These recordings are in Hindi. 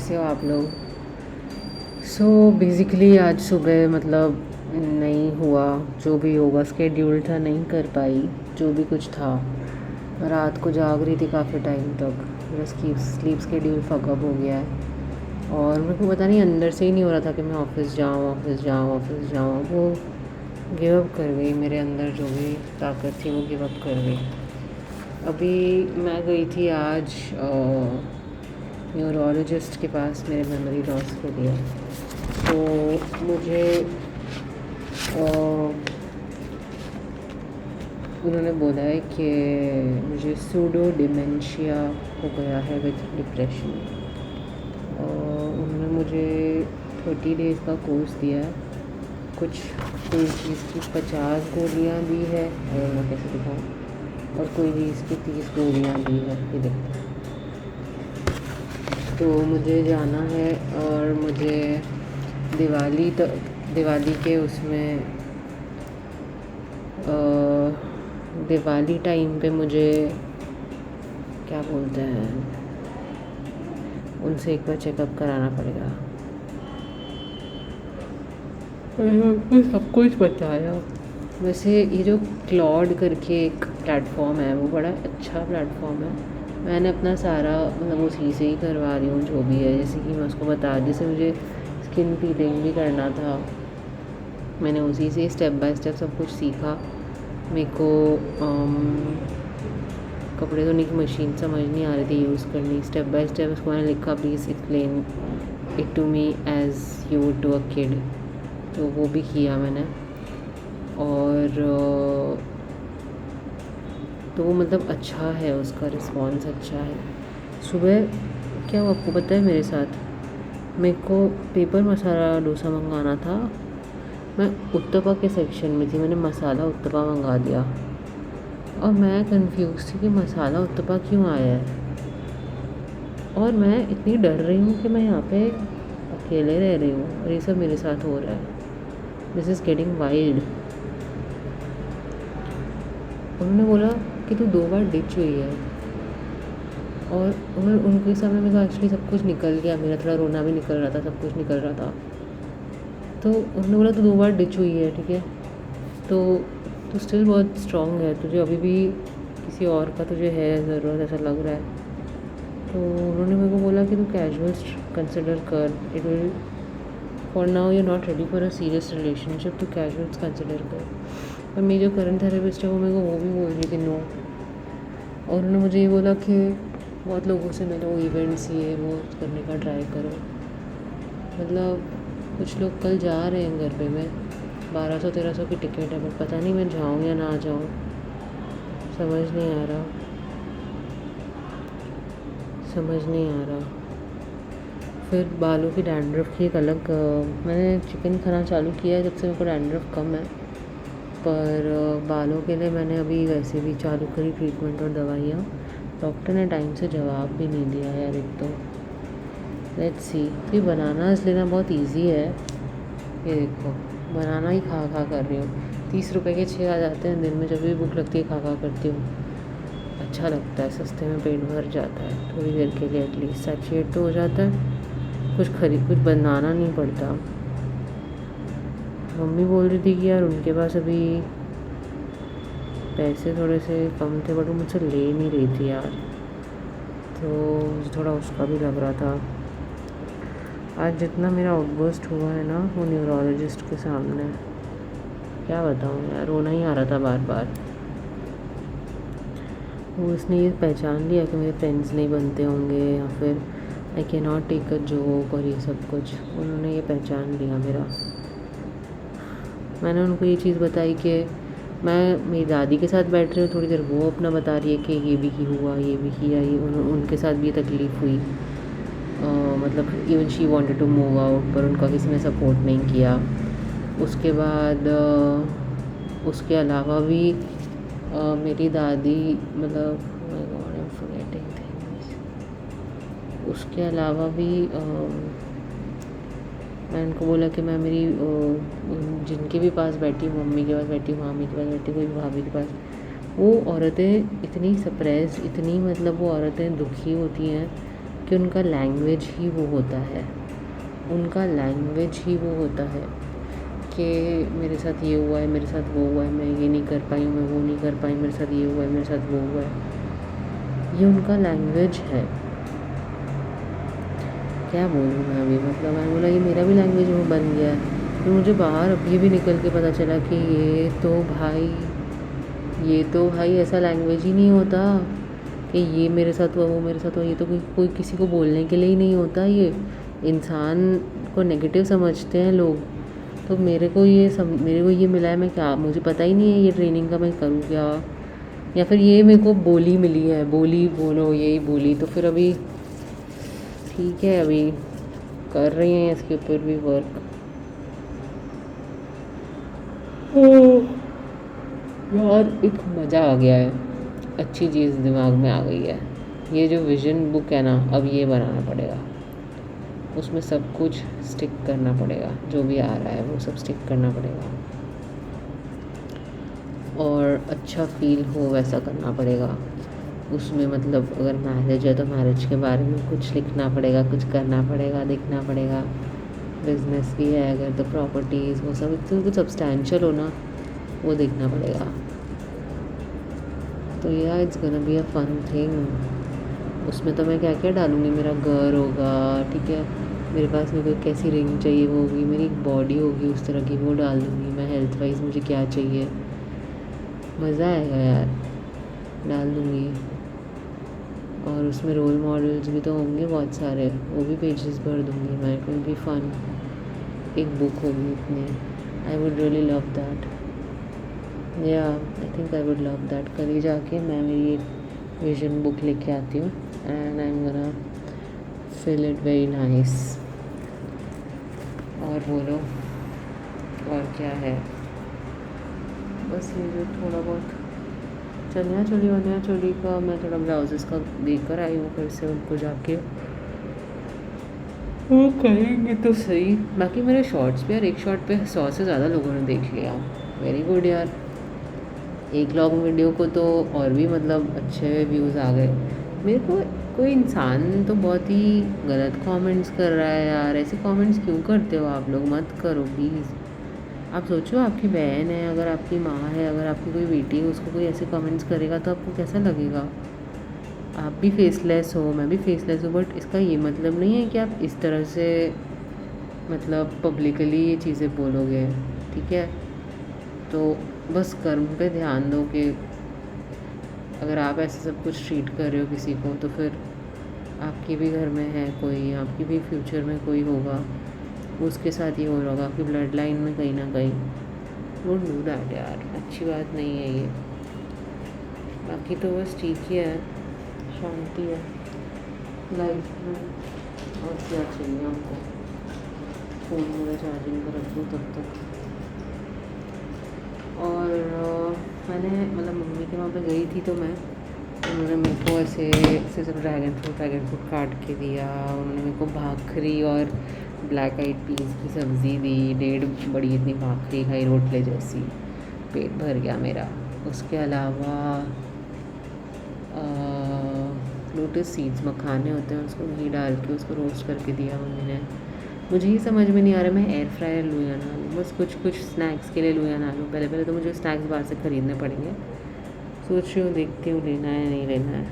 कैसे हो आप लोग। बेसिकली आज सुबह मतलब नहीं हुआ, जो भी होगा स्केड्यूल था नहीं कर पाई, जो भी कुछ था। रात को जाग रही थी काफ़ी टाइम तक, मेरा स्लीप स्केड्यूल फकअप हो गया है और मेरे को पता नहीं अंदर से ही नहीं हो रहा था कि मैं ऑफिस जाऊँ। वो गिव अप कर गई, मेरे अंदर जो भी ताकत थी वो गिव अप कर गई। अभी मैं गई थी आज न्यूरोलॉजिस्ट के पास मेरे मेमोरी लॉस के लिए। तो मुझे उन्होंने बोला है कि मुझे सूडो डिमेंशिया हो गया है विद डिप्रेशन। उन्होंने मुझे 30 डेज़ का कोर्स दिया है। कुछ कोई चीज़ की 50 गोलियाँ दी है और मैं कैसे दिखाऊँ, और कोई चीज़ की 30 गोलियाँ दी है। ये देखो, तो मुझे जाना है और मुझे दिवाली के उसमें दिवाली टाइम पे मुझे क्या बोलते हैं, उनसे एक बार चेकअप कराना पड़ेगा। सब कुछ बताया। वैसे ये जो क्लॉड करके एक प्लेटफॉर्म है वो बड़ा अच्छा प्लेटफॉर्म है। मैंने अपना सारा मतलब उसी से ही करवा रही हूँ जो भी है। जैसे कि मैं उसको बता, जैसे मुझे स्किन पीलिंग भी करना था, मैंने उसी से स्टेप बाय स्टेप सब कुछ सीखा। मेरे को कपड़े धोने की मशीन समझ नहीं आ रही थी यूज़ करनी। स्टेप बाय स्टेप उसको मैंने लिखा, please explain it to me as you to a kid. तो वो भी किया मैंने। और तो वो मतलब अच्छा है, उसका रिस्पॉन्स अच्छा है। सुबह क्या हुआ आपको पता है मेरे साथ? मेरे को पेपर मसाला डोसा मंगाना था। मैं उत्तपा के सेक्शन में थी, मैंने मसाला उत्तपा मंगा दिया और मैं कंफ्यूज थी कि मसाला उत्तपा क्यों आया है। और मैं इतनी डर रही हूँ कि मैं यहाँ पे अकेले रह रही हूँ और ये सब मेरे साथ हो रहा है। This is getting wild. उन्होंने बोला कि तू 2 बार डिच हुई है, और उनके सामने मेरे को एक्चुअली सब कुछ निकल गया, मेरा थोड़ा रोना भी निकल रहा था, सब कुछ निकल रहा था। तो उन्होंने बोला तू 2 बार डिच हुई है, ठीक है, तो तू स्टिल बहुत स्ट्रॉन्ग है, तुझे अभी भी किसी और का तुझे है ज़रूरत, ऐसा लग रहा है। तो उन्होंने मेरे को बोला कि तू कैजुअल्स कंसिडर कर, it will for now you not ready for a serious relationship, तो कैजुअल्स कंसिडर कर। और मेरी जो करंट थेरेपिस्ट है वो भी बोल रही थी नो। और उन्होंने मुझे ये बोला कि बहुत लोगों से मिलो, इवेंट्स ये वो करने का ट्राई करो। मतलब कुछ लोग कल जा रहे हैं घर पे, मैं 1200-1300 की टिकट है, बट पता नहीं मैं जाऊँ या ना जाऊँ, समझ नहीं आ रहा। फिर बालों की डैंड्रफ की एक अलग मैंने चिकन खाना चालू किया है जब से मेरे को डैंड्रफ कम है, पर बालों के लिए मैंने अभी वैसे भी चालू करी ट्रीटमेंट और दवाइयाँ। डॉक्टर ने टाइम से जवाब भी नहीं दिया यार। एक तो लेट्स सी। तो ये बनानास लेना बहुत इजी है। ये देखो, बनाना ही खा कर रही हूँ। 30 रुपए के 6 आ जाते हैं दिन में, जब भी भूख लगती है खा करती हूँ। अच्छा लगता है, सस्ते में पेट भर जाता है थोड़ी देर के लिए, एटलीस्ट सैचुरेट तो हो जाता है, कुछ बनाना नहीं पड़ता। मम्मी बोल रही थी कि यार उनके पास अभी पैसे थोड़े से कम थे, बट वो मुझसे ले नहीं रही थी यार, तो मुझे थोड़ा उसका भी लग रहा था। आज जितना मेरा आउटबर्स्ट हुआ है ना वो न्यूरोलॉजिस्ट के सामने, क्या बताऊँ यार, रोना ही आ रहा था बार बार। वो उसने ये पहचान लिया कि मेरे फ्रेंड्स नहीं बनते होंगे, या फिर I can not take a joke और ये सब कुछ, उन्होंने ये पहचान लिया मेरा। मैंने उनको ये चीज़ बताई कि मैं मेरी दादी के साथ बैठ रही हूँ, थोड़ी देर वो अपना बता रही है कि ये भी हुआ, ये भी किया, ये उनके साथ भी ये तकलीफ़ हुई। मतलब even she wanted to move out, पर उनका किसी ने सपोर्ट नहीं किया। उसके बाद उसके अलावा भी मेरी दादी मतलब उसके अलावा भी मैं उनको बोला कि मैं मेरी जिनके भी पास बैठी हूँ, मम्मी के पास बैठी हूँ, मामी के पास बैठी हूँ, कोई भाभी के पास, वो औरतें इतनी सप्रेस, इतनी मतलब वो औरतें दुखी होती हैं कि उनका लैंग्वेज ही वो होता है, उनका लैंग्वेज ही वो होता है कि मेरे साथ ये हुआ है, मेरे साथ वो हुआ है, मैं ये नहीं कर पाई, मैं वो नहीं कर पाई, मेरे साथ ये हुआ है, मेरे साथ वो हुआ है। ये उनका लैंग्वेज है। क्या बोलूँ मैं अभी, मतलब मैंने बोला ये मेरा भी लैंग्वेज वो बन गया है। फिर मुझे बाहर अब ये भी निकल के पता चला कि ये तो भाई ऐसा लैंग्वेज ही नहीं होता कि ये मेरे साथ हुआ, वो मेरे साथ हुआ। ये तो कोई किसी को बोलने के लिए ही नहीं होता। ये इंसान को नेगेटिव समझते हैं लोग। तो मेरे को ये मिला है, मैं क्या, मुझे पता ही नहीं है ये ट्रेनिंग का मैं करूँ क्या, या फिर ये मेरे को बोली मिली है, बोली बोलो यही बोली। तो फिर अभी ठीक है, अभी कर रही हैं इसके ऊपर भी वर्क। यार एक मज़ा आ गया है, अच्छी चीज़ दिमाग में आ गई है। ये जो विज़न बुक है ना, अब ये बनाना पड़ेगा, उसमें सब कुछ स्टिक करना पड़ेगा, जो भी आ रहा है वो सब स्टिक करना पड़ेगा और अच्छा फील हो वैसा करना पड़ेगा। उसमें मतलब अगर मैरिज है तो मैरिज के बारे में कुछ लिखना पड़ेगा, कुछ करना पड़ेगा, देखना पड़ेगा। बिज़नेस भी है अगर तो प्रॉपर्टीज़ वो सब तो कुछ सब्सटैंशियल हो ना, वो देखना पड़ेगा। तो यार it's gonna be a fun thing. उसमें तो मैं क्या क्या डालूँगी, मेरा घर होगा, ठीक है, मेरे पास मेरे को कैसी रिंग चाहिए वो होगी, मेरी एक बॉडी होगी उस तरह की, वो डाल दूँगी मैं। हेल्थ वाइज मुझे क्या चाहिए, मज़ा आएगा यार, डाल दूँगी। और उसमें रोल मॉडल्स भी तो होंगे बहुत सारे, वो भी पेजेस भर दूँगी मैं। It will be fun. एक बुक होगी इतनी, I would really love that. या I think I would love that. कल ही जाके मैं मेरी एक विजन बुक लेके आती हूँ and I am gonna feel it very nice. और बोलो और क्या है, बस ये जो थोड़ा बहुत चनिया चोली का मैं थोड़ा ब्लाउजेस का देख कर आई हूँ, फिर से उनको जाके वो करेंगे तो सही। बाकी मेरे शॉर्ट्स पे यार, एक शॉर्ट पे 100 से ज़्यादा लोगों ने देख लिया, वेरी गुड यार। एक लॉन्ग वीडियो को तो और भी मतलब अच्छे व्यूज़ आ गए। मेरे को कोई इंसान तो बहुत ही गलत कमेंट्स कर रहा है यार, ऐसे कमेंट्स क्यों करते हो आप लोग, मत करो प्लीज़। आप सोचो आपकी बहन है, अगर आपकी माँ है, अगर आपकी कोई बेटी है, उसको कोई ऐसे कमेंट्स करेगा तो आपको कैसा लगेगा। आप भी फेसलेस हो, मैं भी फेसलेस हूँ, बट इसका ये मतलब नहीं है कि आप इस तरह से मतलब पब्लिकली ये चीज़ें बोलोगे, ठीक है। तो बस कर्म पे ध्यान दो कि अगर आप ऐसे सब कुछ ट्रीट कर रहे हो किसी को, तो फिर आपके भी घर में है कोई, आपकी भी फ्यूचर में कोई होगा, उसके साथ ही हो रहा होगा, आपकी ब्लड लाइन में कहीं ना कहीं। डोंट डू दैट यार, अच्छी बात नहीं है ये। बाकी तो बस ठीक ही है, शांति है लाइफ में, और क्या चाहिए हमको। फ़ोन मेरा चार्जिंग पर रख दूँ तब तक। और मैंने मतलब मम्मी के वहाँ पे गई थी तो उन्होंने मेरे को ऐसे सब ड्रैगन फ्रूट काट के दिया। उन्होंने मेरे को भाखरी और ब्लैक आइड पीस की सब्ज़ी दी, 1.5 बड़ी इतनी भाखरी खाई रोटले जैसी, पेट भर गया मेरा। उसके अलावा लोटस सीड्स मखाने होते हैं, उसको घी डाल के उसको रोस्ट करके दिया मम्मी ने। मुझे ही समझ में नहीं आ रहा मैं एयर फ्रायर लूँ या ना लूँ, बस कुछ स्नैक्स के लिए लूँ या ना लूँ। पहले तो मुझे स्नैक्स बाहर से ख़रीदने पड़ेंगे, सोच रही हूँ, देखती हूँ लेना है नहीं लेना है।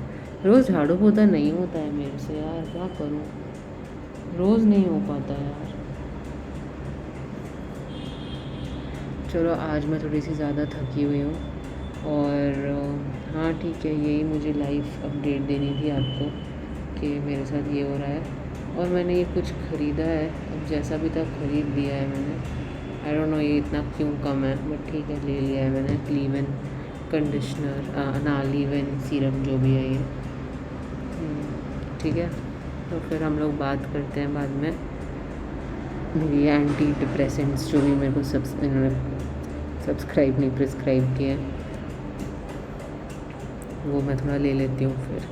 रोज़ झाड़ू पोछा नहीं होता है मेरे से यार, क्या करूँ, रोज़ नहीं हो पाता यार। चलो आज मैं थोड़ी सी ज़्यादा थकी हुई हूँ, और हाँ ठीक है, यही मुझे लाइफ अपडेट देनी थी आपको कि मेरे साथ ये हो रहा है। और मैंने ये कुछ ख़रीदा है, अब जैसा भी था ख़रीद लिया है मैंने। आई डोंट नो ये इतना क्यों कम है, बट ठीक है ले लिया है मैंने। लीव-इन कंडीशनर ना लीव-इन सीरम जो भी है ये, ठीक है। तो फिर हम लोग बात करते हैं बाद में। मेरी एंटी डिप्रेसेंट्स जो भी मेरे को इन्होंने सब्सक्राइब नहीं प्रिस्क्राइब किए, वो मैं थोड़ा ले लेती हूँ फिर,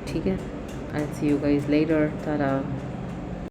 ठीक है। आई सी यू गाइस लेटर, टाटा।